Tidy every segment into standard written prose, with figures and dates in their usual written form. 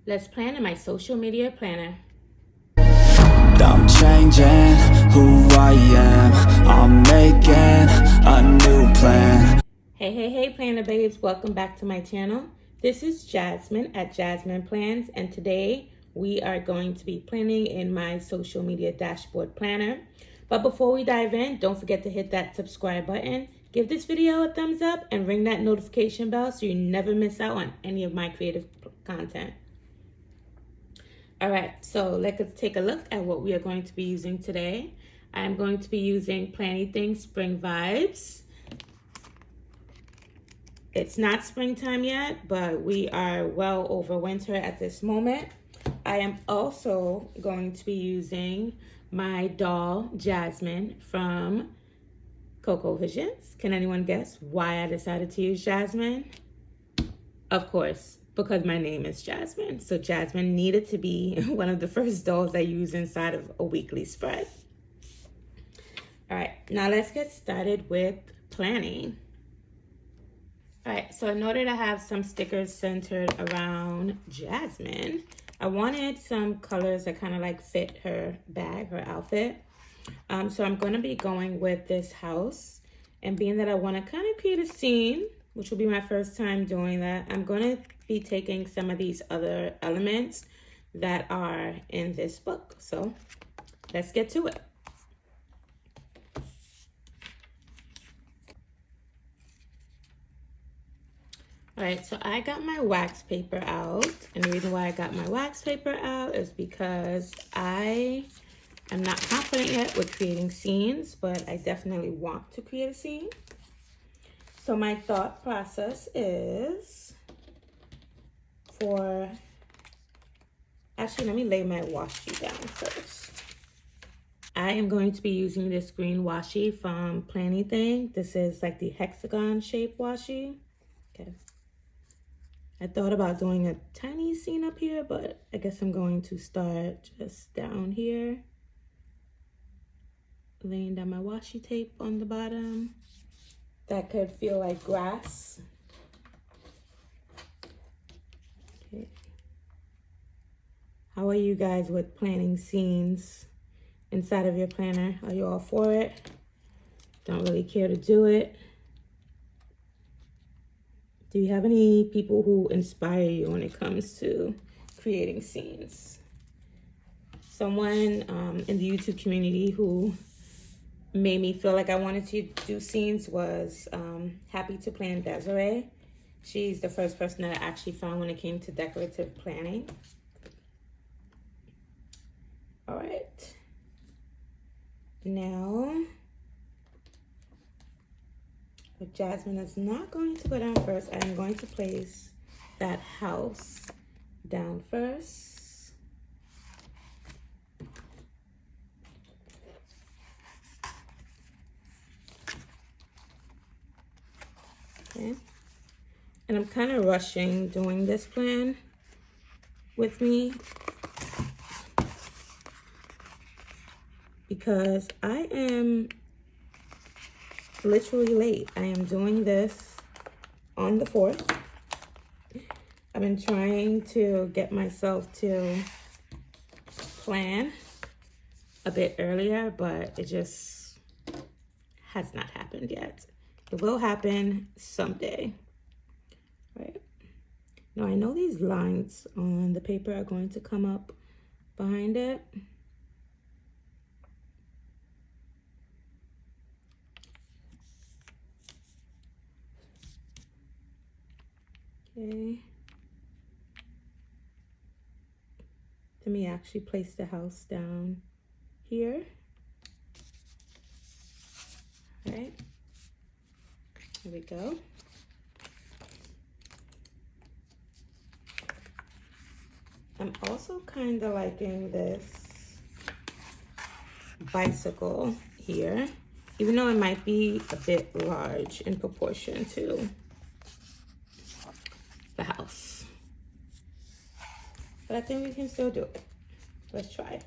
Let's plan in my social media planner. I'm changing who I am. I'm making a new plan. Hey, planner babes, welcome back to my channel. This is Jasmine at Jasmine Plans, and today we are going to be planning in my social media dashboard planner. But before we dive in, don't forget to hit that subscribe button, give this video a thumbs up, and ring that notification bell so you never miss out on any of my creative content. All right, so let's take a look at what we are going to be using today. I am going to be using Planything Spring Vibes. It's not springtime yet, but we are well over winter at this moment. I am also going to be using my doll, Jasmine, from Coco'S. Can anyone guess why I decided to use Jasmine? Of course, because my name is Jasmine. So Jasmine needed to be one of the first dolls I use inside of a weekly spread. All right, now let's get started with planning. All right, so in order to have some stickers centered around Jasmine, I wanted some colors that kind of like fit her bag, her outfit. So I'm going to be going with this house, and being that I want to kind of create a scene, which will be my first time doing that, I'm going to be taking some of these other elements that are in this book. So let's get to it. All right, so I got my wax paper out, and the reason why I got my wax paper out is because I am not confident yet with creating scenes, but I definitely want to create a scene. So my thought process is actually, let me lay my washi down first. I am going to be using this green washi from Planything. This is like the hexagon shape washi. Okay. I thought about doing a tiny scene up here, but I guess I'm going to start just down here. Laying down my washi tape on the bottom. That could feel like grass. Okay. How are you guys with planning scenes inside of your planner? Are you all for it? Don't really care to do it? Do you have any people who inspire you when it comes to creating scenes? Someone in the YouTube community who made me feel like I wanted to do scenes was Happy to Plan Desiree. She's the first person that I actually found when it came to decorative planning. All right. Now, but Jasmine is not going to go down first. I am going to place that house down first. Okay. And I'm kind of rushing doing this plan with me because I am literally late. I am doing this on the 4th. I've been trying to get myself to plan a bit earlier, but it just has not happened yet. It will happen someday, right? Now I know these lines on the paper are going to come up behind it. Okay. Let me actually place the house down here. All right. Here we go. I'm also kind of liking this bicycle here, even though it might be a bit large in proportion to the house. But I think we can still do it. Let's try it.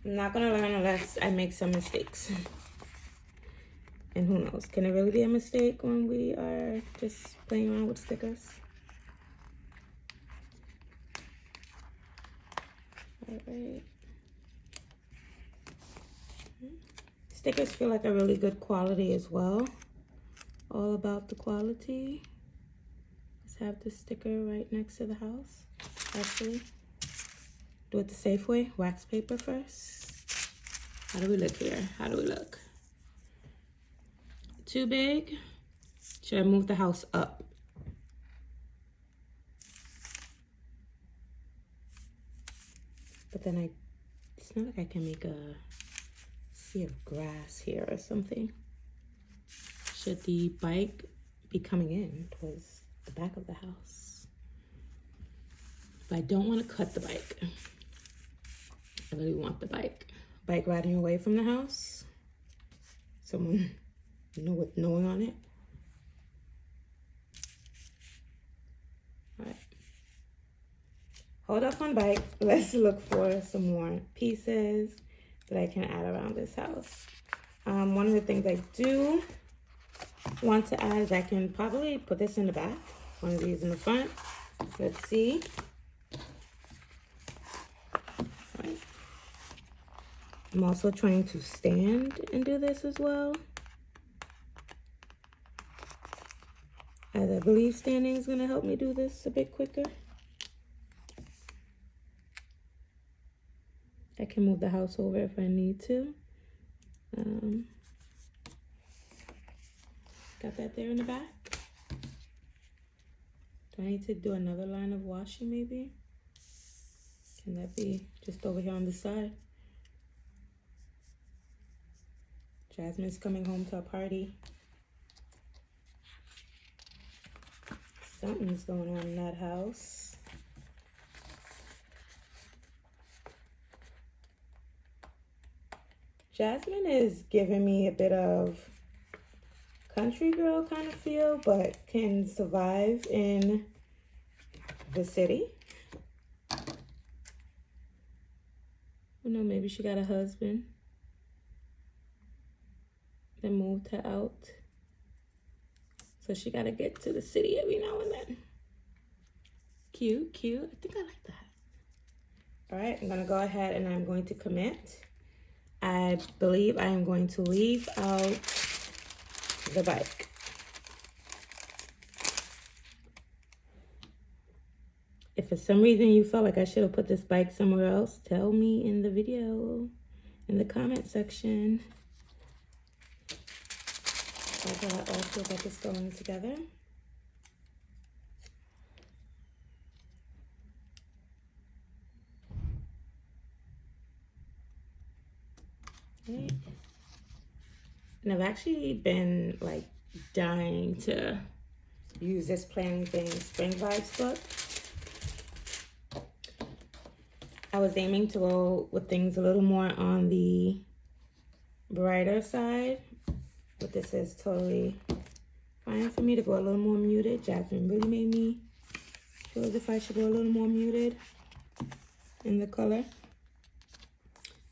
I'm not gonna learn unless I make some mistakes. And who knows, can it really be a mistake when we are just playing around with stickers? Right. Stickers feel like a really good quality as well. All about the quality. Let's have the sticker right next to the house. Actually, do it the safe way. Wax paper first. How do we look here? How do we look? Too big? Should I move the house up? But then it's not like I can make a sea of grass here or something. Should the bike be coming in towards the back of the house? But I don't want to cut the bike. I really want the bike. Bike riding away from the house. Someone with knowing on it. All right. Hold off on bike. Let's look for some more pieces that I can add around this house. One of the things I do want to add is I can probably put this in the back. One of these in the front. Let's see. All right. I'm also trying to stand and do this as well, as I believe standing is going to help me do this a bit quicker. I can move the house over if I need to. Got that there in the back. Do I need to do another line of washing maybe? Can that be just over here on the side? Jasmine's coming home to a party. Something's going on in that house. Jasmine is giving me a bit of country girl kind of feel, but can survive in the city. I don't know, maybe she got a husband that moved her out. So she gotta get to the city every now and then. Cute, cute. I think I like that. All right, I'm gonna go ahead and I'm going to commit. I believe I am going to leave out the bike. If for some reason you felt like I should have put this bike somewhere else, tell me in the video, in the comment section. I also got this going together. Okay. And I've actually been like dying to use this Planything Spring Vibes book. I was aiming to go with things a little more on the brighter side, but this is totally fine for me to go a little more muted. Jasmine really made me feel as if I should go a little more muted in the color.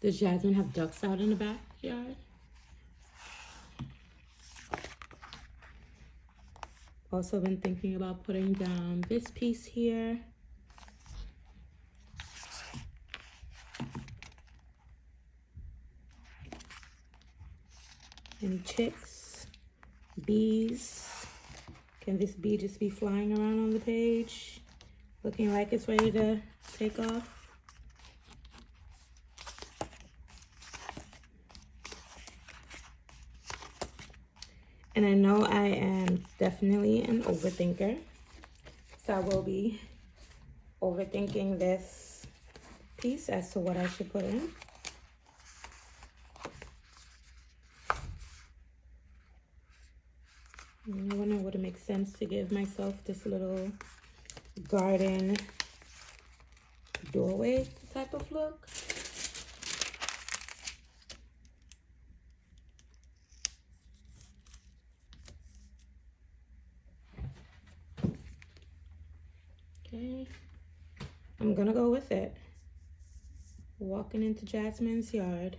Does Jasmine have ducks out in the backyard? Also been thinking about putting down this piece here. Any chicks, bees? Can this bee just be flying around on the page, looking like it's ready to take off? And I know I am definitely an overthinker, so I will be overthinking this piece as to what I should put in. I wonder would it make sense to give myself this little garden doorway type of look. Okay, I'm gonna go with it. Walking into Jasmine's yard.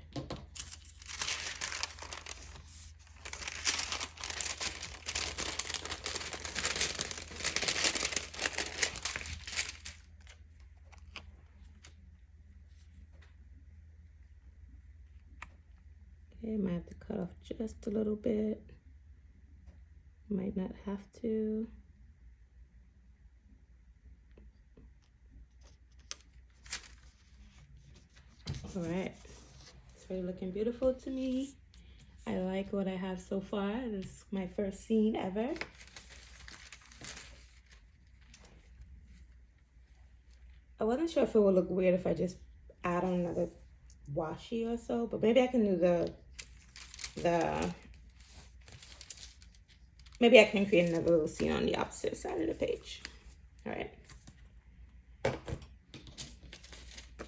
Okay, I might have to cut off just a little bit. Might not have to. All right, it's really looking beautiful to me. I like what I have so far. This is my first scene ever. I wasn't sure if it would look weird if I just add on another washi or so, but maybe I can do maybe I can create another little scene on the opposite side of the page. All right.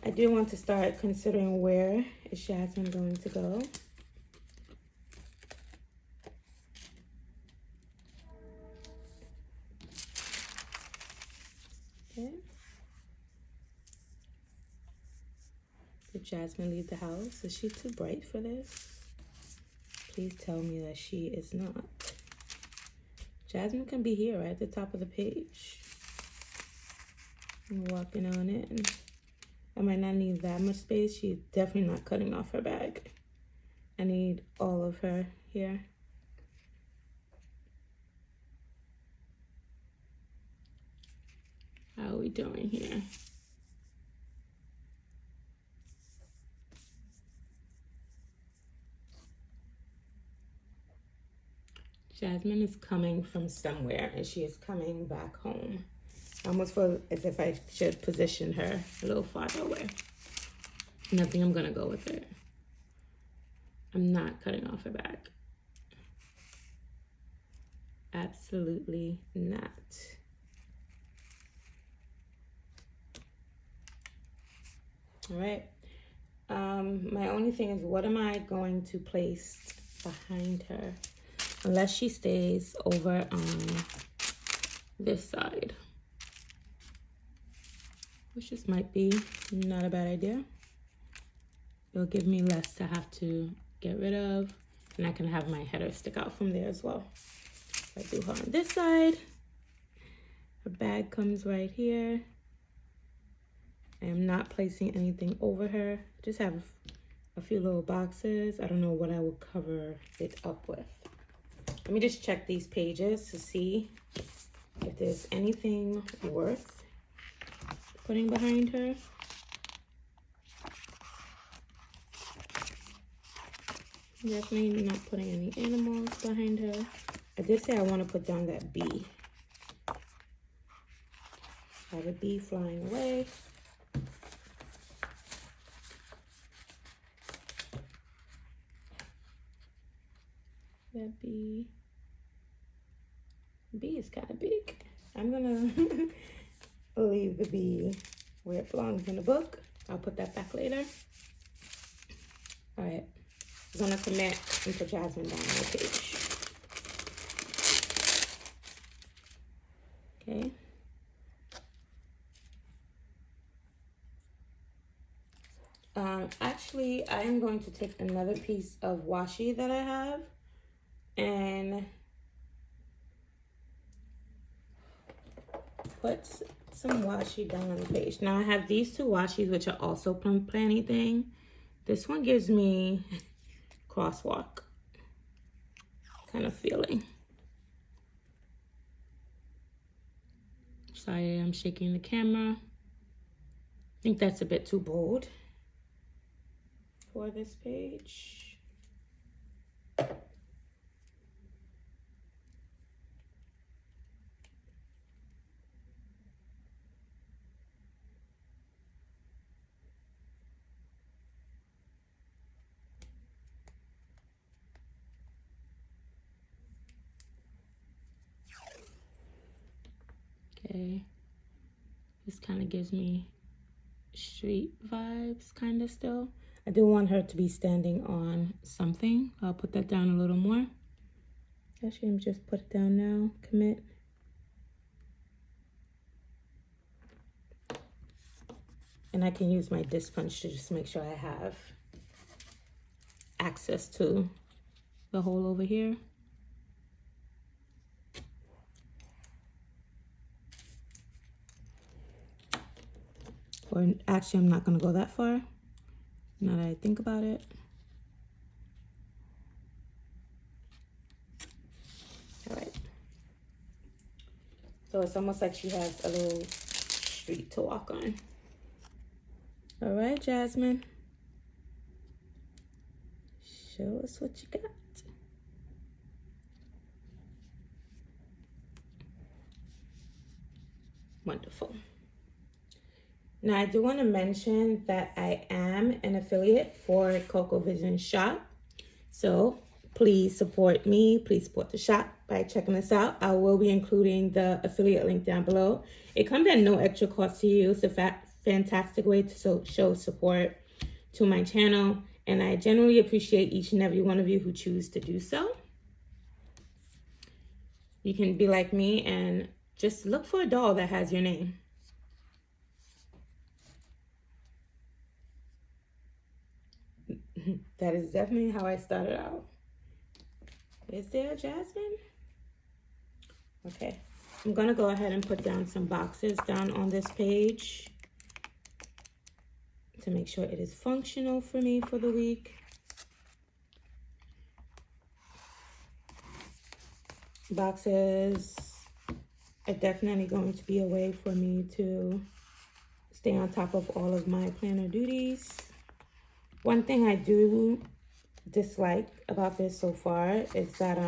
I do want to start considering where is Jasmine going to go. Okay. Did Jasmine leave the house? Is she too bright for this? Please tell me that she is not. Jasmine can be here right at the top of the page. I'm walking on in. I might not need that much space. She's definitely not cutting off her bag. I need all of her here. How are we doing here? Jasmine is coming from somewhere and she is coming back home. I almost feel as if I should position her a little farther away. And I think I'm gonna go with it. I'm not cutting off her back. Absolutely not. All right. My only thing is, what am I going to place behind her? Unless she stays over on this side. Which just might be not a bad idea. It'll give me less to have to get rid of. And I can have my header stick out from there as well. I do her on this side. Her bag comes right here. I am not placing anything over her. Just have a few little boxes. I don't know what I will cover it up with. Let me just check these pages to see if there's anything worth putting behind her. Definitely not putting any animals behind her. I did say I want to put down that bee. Have a bee flying away. That bee is kind of big. I'm gonna leave the bee where it belongs in the book. I'll put that back later. All right, I'm gonna commit and put Jasmine down on the page. Okay. Actually, I am going to take another piece of washi that I have and put some washi down on the page. Now I have these two washis, which are also from Planything. This one gives me crosswalk kind of feeling. Sorry, I'm shaking the camera. I think that's a bit too bold for this page. Okay, this kind of gives me street vibes kind of still. I do want her to be standing on something. I'll put that down a little more. Actually, I'm just put it down now, commit. And I can use my disc punch to just make sure I have access to the hole over here. Or actually, I'm not gonna go that far, now that I think about it. So it's almost like she has a little street to walk on. All right, Jasmine. Show us what you got. Wonderful. Now, I do want to mention that I am an affiliate for Coco Vision Shop. So please support me. Please support the shop by checking this out. I will be including the affiliate link down below. It comes at no extra cost to you. It's a fantastic way to show support to my channel. And I generally appreciate each and every one of you who choose to do so. You can be like me and just look for a doll that has your name. That is definitely how I started out. Is there a Jasmine? Okay, I'm gonna go ahead and put down some boxes down on this page to make sure it is functional for me for the week. Boxes are definitely going to be a way for me to stay on top of all of my planner duties. One thing I do dislike about this so far is that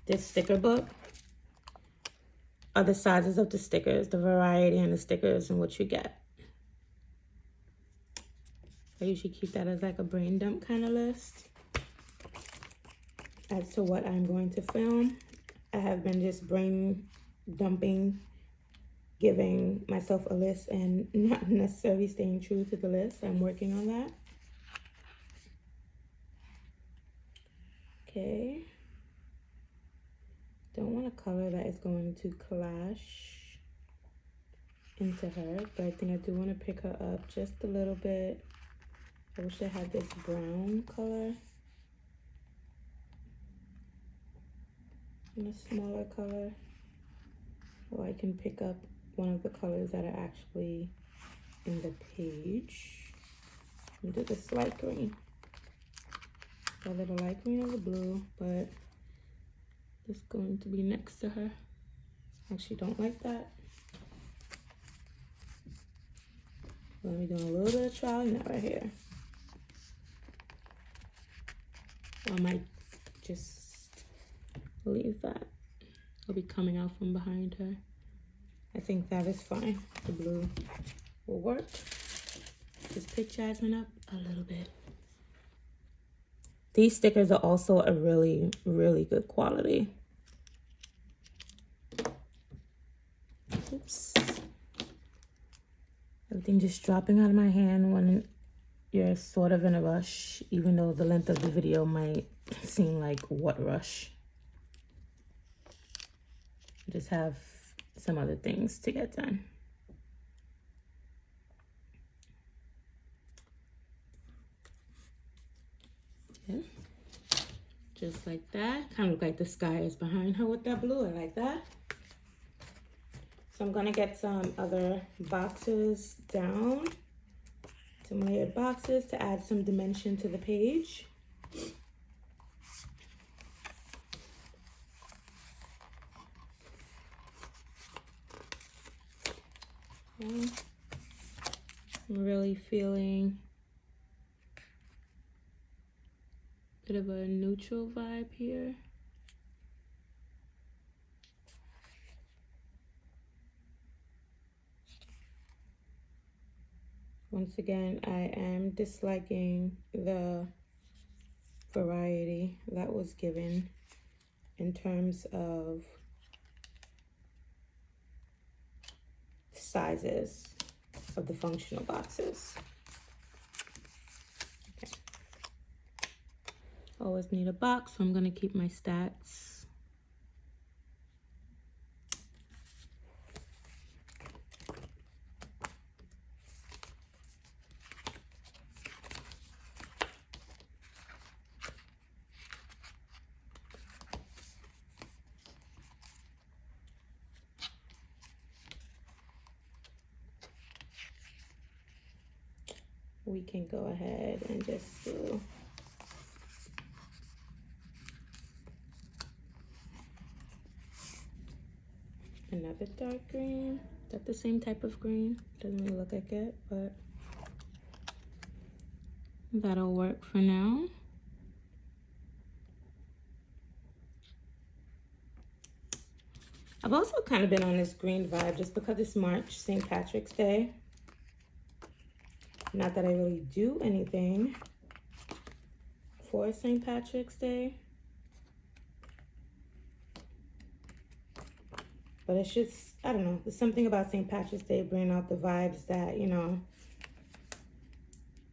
this sticker book are the sizes of the stickers, the variety in the stickers and what you get. I usually keep that as like a brain dump kind of list as to what I'm going to film. I have been just brain dumping, giving myself a list and not necessarily staying true to the list. I'm working on that. Okay. Don't want a color that is going to clash into her, but I think I do want to pick her up just a little bit. I wish I had this brown color in a smaller color, or I can pick up one of the colors that are actually in the page. Let me do this light green. Either the light green or the blue, but it's going to be next to her. Actually don't like that. Let me do a little bit of trial and error here. I might just leave that. It'll be coming out from behind her. I think that is fine. The blue will work. Just pick Jasmine up a little bit. These stickers are also a really, really good quality. Oops. Everything just dropping out of my hand when you're sort of in a rush, even though the length of the video might seem like what rush. I just have some other things to get done. Okay. Just like that. Kind of look like the sky is behind her with that blue. I like that. So I'm gonna get some other boxes down. Some layered boxes to add some dimension to the page. Okay. I'm really feeling a bit of a neutral vibe here. Once again, I am disliking the variety that was given in terms of sizes of the functional boxes. Okay. Always need a box, so I'm gonna keep my stats. We can go ahead and just do another dark green. Is that the same type of green? Doesn't really look like it, but that'll work for now. I've also kind of been on this green vibe just because it's March, St. Patrick's Day. Not that I really do anything for St. Patrick's Day, but it's just, I don't know, there's something about St. Patrick's Day bringing out the vibes that, you know,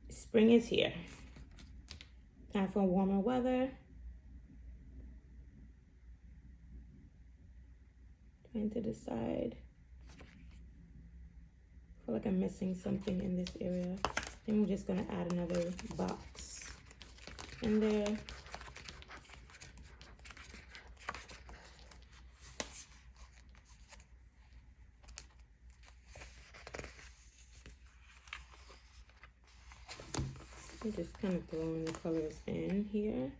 spring is here. Time for warmer weather. Trying to decide. I feel like I'm missing something in this area. I think I'm just gonna add another box in there. I'm just kind of throwing the colors in here.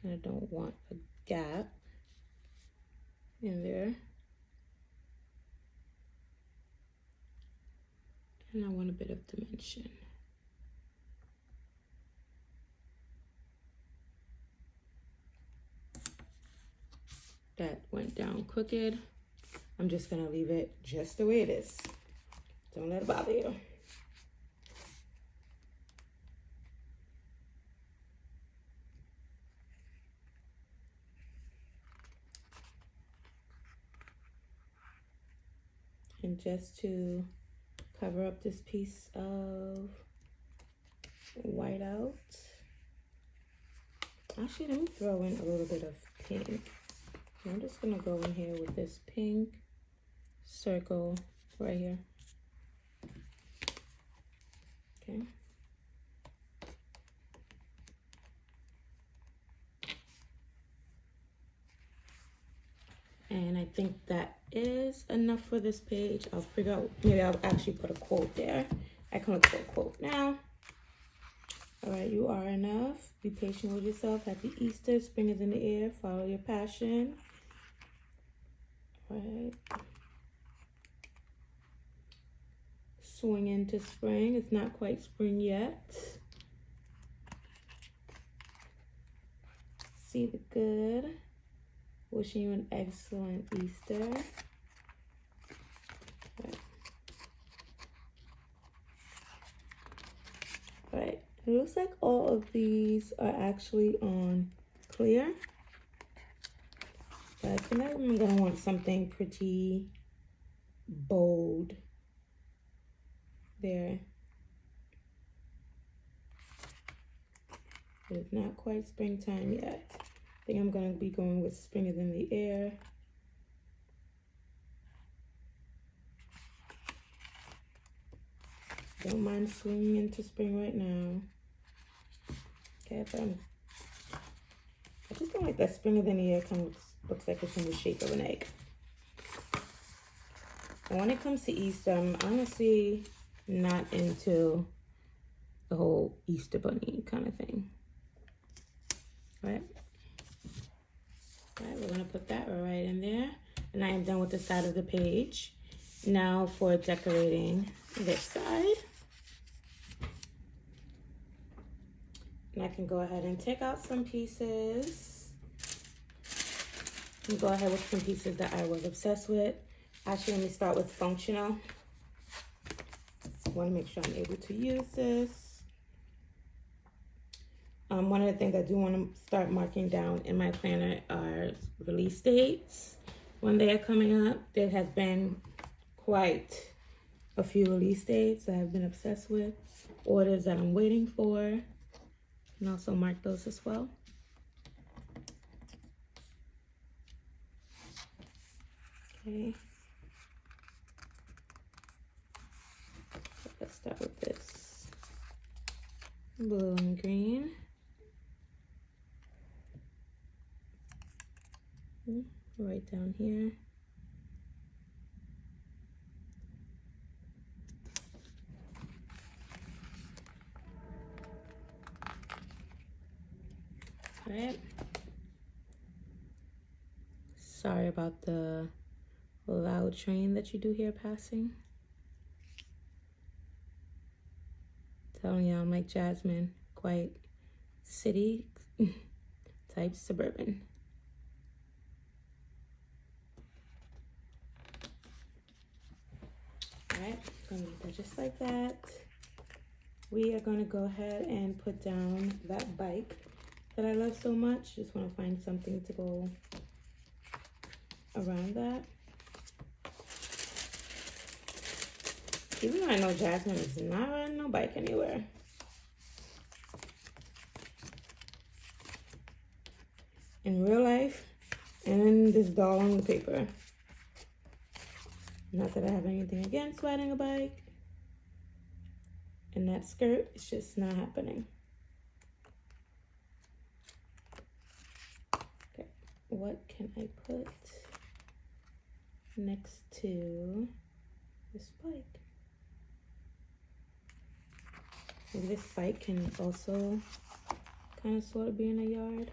I don't want a gap in there. And I want a bit of dimension. That went down crooked. I'm just gonna leave it just the way it is. Don't let it bother you. And just to cover up this piece of white out, actually let me throw in a little bit of pink. I'm just gonna go in here with this pink circle right here. Okay. And I think that is enough for this page. I'll figure out, maybe I'll actually put a quote there. I can look for a quote now. All right, you are enough. Be patient with yourself. Happy Easter. Spring is in the air. Follow your passion. All right. Swing into spring. It's not quite spring yet. See the good. Wishing you an excellent Easter. All right. It looks like all of these are actually on clear. But I think I'm gonna want something pretty bold there. But it's not quite springtime yet. I think I'm gonna be going with spring is in the air. Don't mind swinging into spring right now. Okay, but I just don't like that spring is in the air kind of looks like it's in the shape of an egg. And when it comes to Easter, I'm honestly not into the whole Easter bunny kind of thing. Right? All right, we're gonna put that right in there. And I am done with the side of the page. Now for decorating this side. And I can go ahead and take out some pieces. And go ahead with some pieces that I was obsessed with. Actually, let me start with functional. I want to make sure I'm able to use this. One of the things I do want to start marking down in my planner are release dates. When they are coming up, there has been quite a few release dates that I've been obsessed with. Orders that I'm waiting for. And also mark those as well. Okay. Let's start with this blue and green. Right down here. Right? Sorry about the loud train that you do hear passing. Telling you, I'm like Jasmine, quite city type suburban. All right, gonna leave that just like that. We are gonna go ahead and put down that bike that I love so much. Just wanna find something to go around that. Even though I know Jasmine is not riding no bike anywhere. In real life, and in this doll on the paper. Not that I have anything against riding a bike. And that skirt, it's just not happening. Okay, what can I put next to this bike? Maybe this bike can also kind of sort of be in a yard.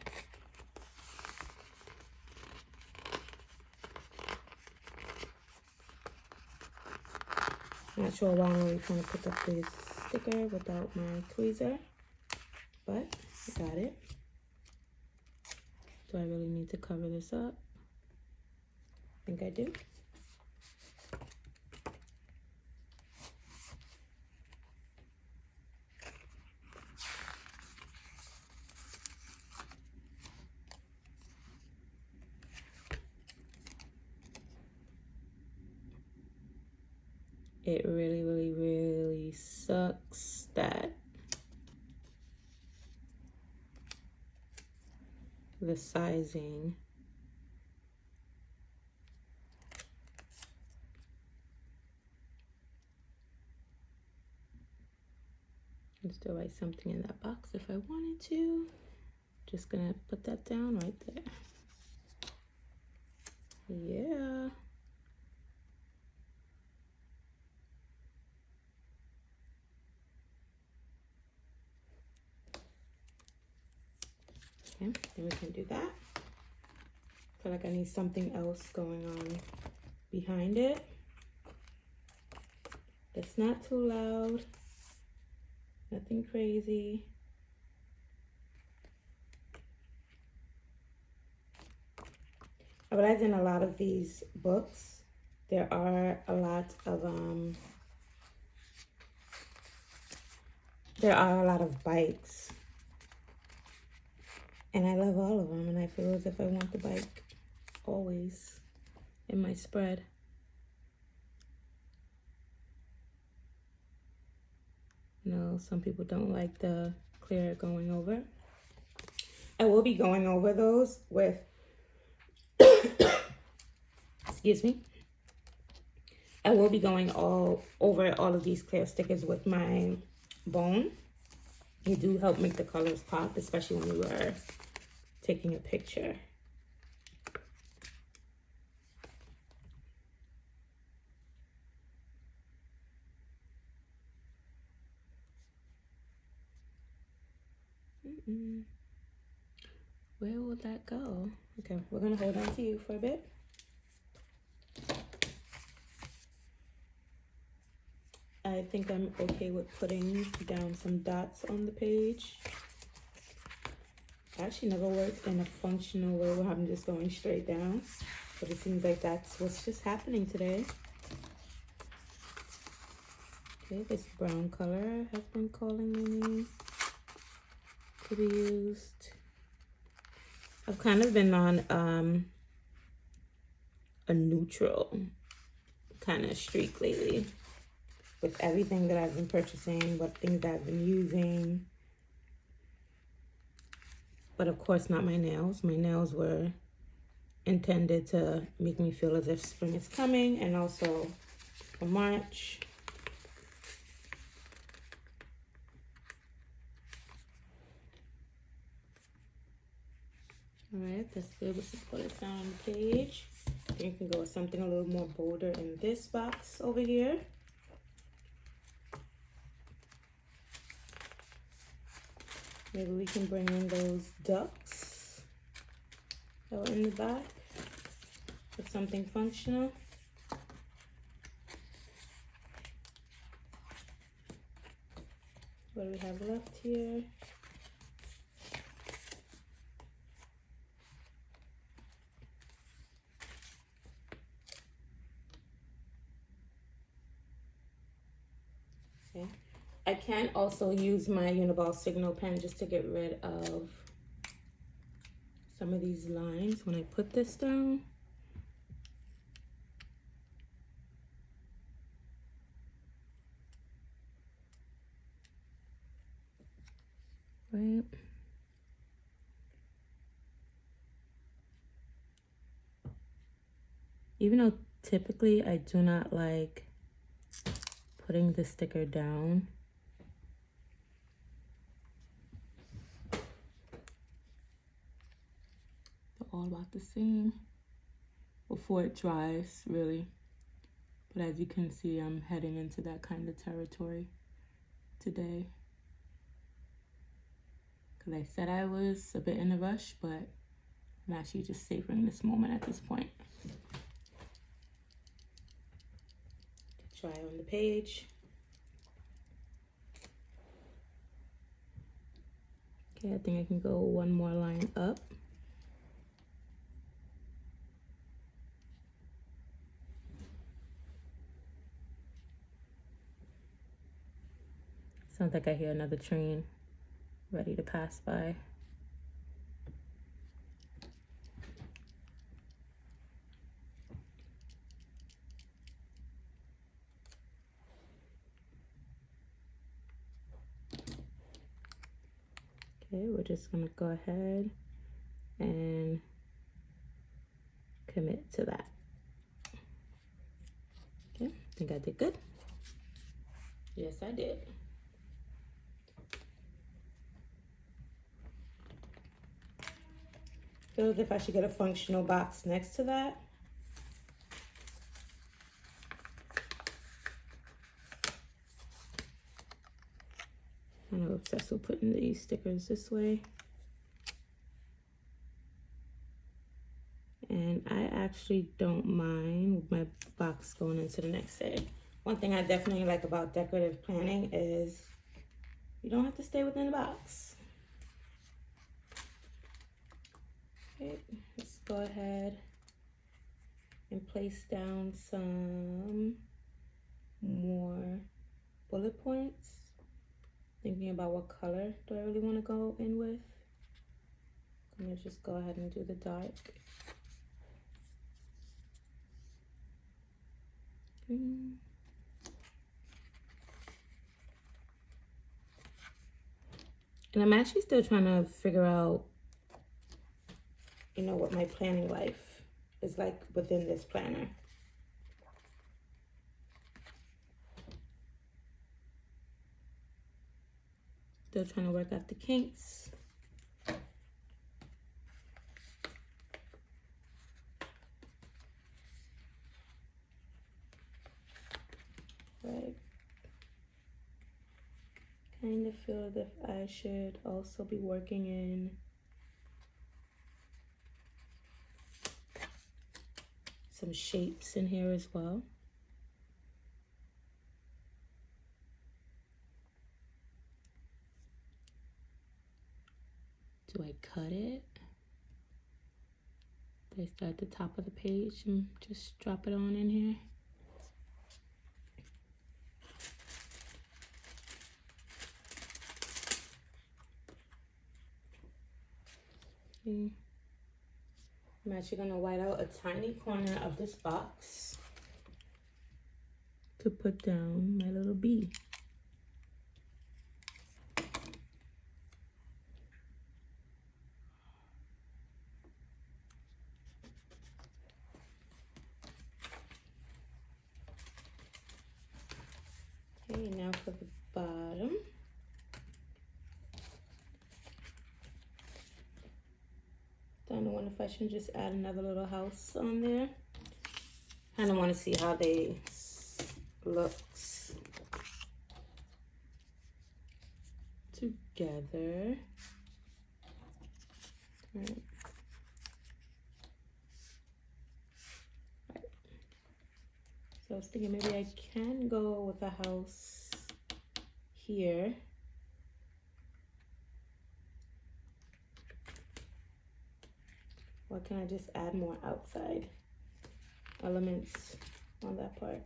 Not sure why I'm really trying to pick up this sticker without my tweezer, but I got it. Do I really need to cover this up? I think I do. It really, really, really sucks that the sizing I can still write something in that box if I wanted to. Just gonna put that down right there. Yeah. Okay, then we can do that. I feel like I need something else going on behind it. It's not too loud. Nothing crazy. I realize in a lot of these books, there are a lot of bikes. And I love all of them, and I feel as if I want the bike always in my spread. No, some people don't like the clear going over. I will be going over those with, excuse me. I will be going over all of these clear stickers with my bone. They do help make the colors pop, especially when we were taking a picture. Where will that go? Okay, we're gonna hold on to you for a bit. I think I'm okay with putting down some dots on the page. I actually never worked in a functional way where I'm just going straight down, but it seems like that's what's just happening today. Okay, this brown color has been calling my name to be used. I've kind of been on a neutral kind of streak lately with everything that I've been purchasing, what things that I've been using. But of course not my nails. My nails were intended to make me feel as if spring is coming, and also for March. All right, that's good. Let's just put it down on the page. Then you can go with something a little more bolder in this box over here. Maybe we can bring in those ducks. So in the back, with something functional. What do we have left here? Okay. I can also use my Uniball Signal pen just to get rid of some of these lines when I put this down. Right. Even though typically I do not like putting the sticker down, they're all about the same before it dries, really. But as you can see, I'm heading into that kind of territory today. Because I said I was a bit in a rush, but I'm actually just savoring this moment at this point. Try on the page. Okay, I think I can go one more line up. Sounds like I hear another train ready to pass by. Okay, we're just gonna go ahead and commit to that. Okay, I think I did good. Yes, I did. Feel as if I should get a functional box next to that. I'm obsessed with putting these stickers this way. And I actually don't mind my box going into the next day. One thing I definitely like about decorative planning is you don't have to stay within the box. Okay, let's go ahead and place down some more bullet points. Thinking about what color do I really want to go in with. I'm gonna just go ahead and do the dark. And I'm actually still trying to figure out, you know, what my planning life is like within this planner. Still trying to work out the kinks. Right. Kind of feel as if I should also be working in some shapes in here as well. Do I cut it? Do I start at the top of the page and just drop it on in here? Okay. I'm actually gonna white out a tiny corner of this box to put down my little bee. Okay, now for the bottom. Starting to wonder if I should just add another little house on there. Kind of want to see how they looks together. Right. So I was thinking maybe I can go with a house here. Or can I just add more outside elements on that part?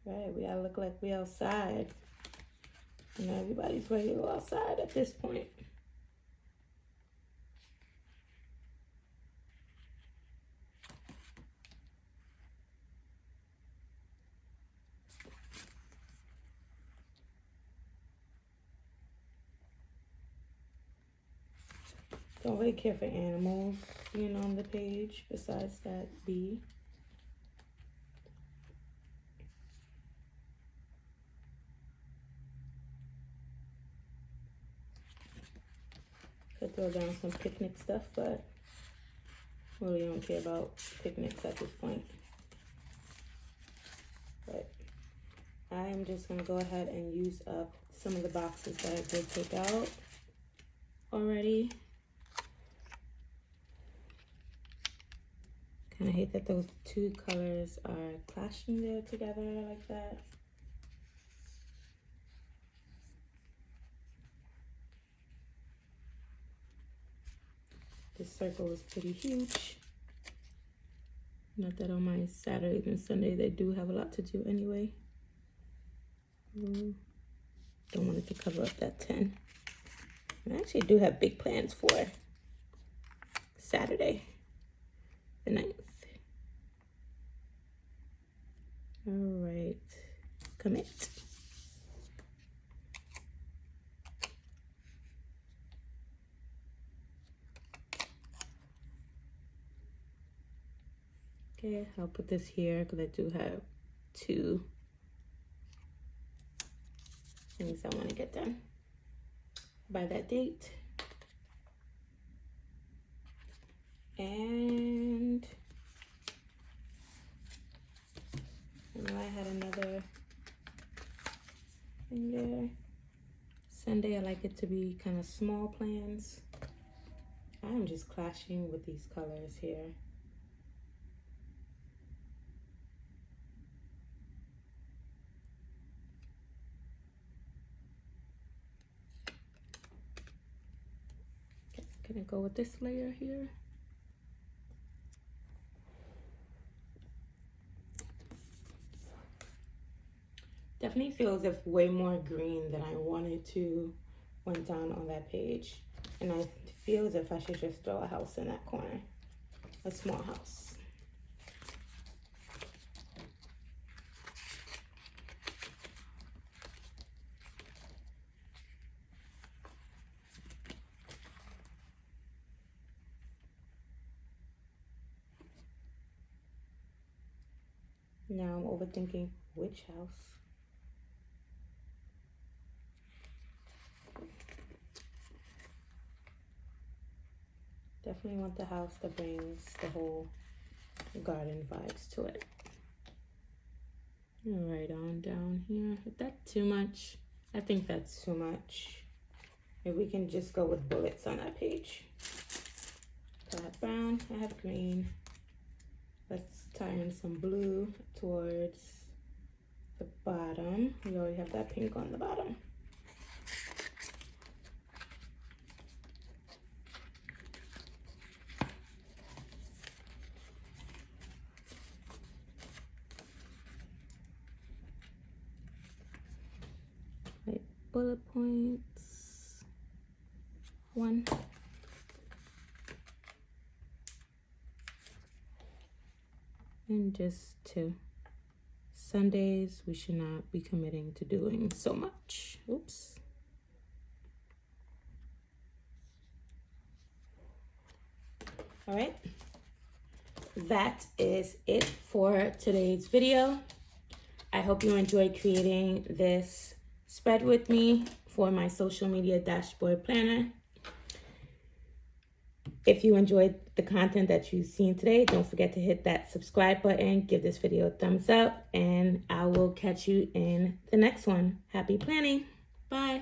Right, we gotta look like we outside. You know, everybody's ready to go outside at this point. Don't really care for animals being on the page besides that bee. Could throw down some picnic stuff, but really don't care about picnics at this point. But I am just gonna go ahead and use up some of the boxes that I did take out already. Kind of hate that those two colors are clashing there together like that. This circle is pretty huge. Not that on my Saturdays and Sunday they do have a lot to do anyway. Don't want it to cover up that 10. I actually do have big plans for Saturday, the 9th. All right, commit. Okay, I'll put this here because I do have 2 things I want to get done by that date. And I know I had another thing there. Sunday, I like it to be kind of small plans. I'm just clashing with these colors here. Can I go with this layer here? Definitely feels if way more green than I wanted to went down on that page. And I feel as if I should just throw a house in that corner, a small house. Now I'm overthinking which house. Definitely want the house that brings the whole garden vibes to it. Right on down here. Is that too much? I think that's too much. If we can just go with bullets on that page. So I have brown, I have green. Let's tie in some blue towards the bottom. We already have that pink on the bottom. Right, bullet points. 1. And just 2. Sundays, we should not be committing to doing so much. Oops. All right. That is it for today's video. I hope you enjoyed creating this spread with me for my social media dashboard planner. If you enjoyed the content that you've seen today, don't forget to hit that subscribe button, give this video a thumbs up, and I will catch you in the next one. Happy planning. Bye.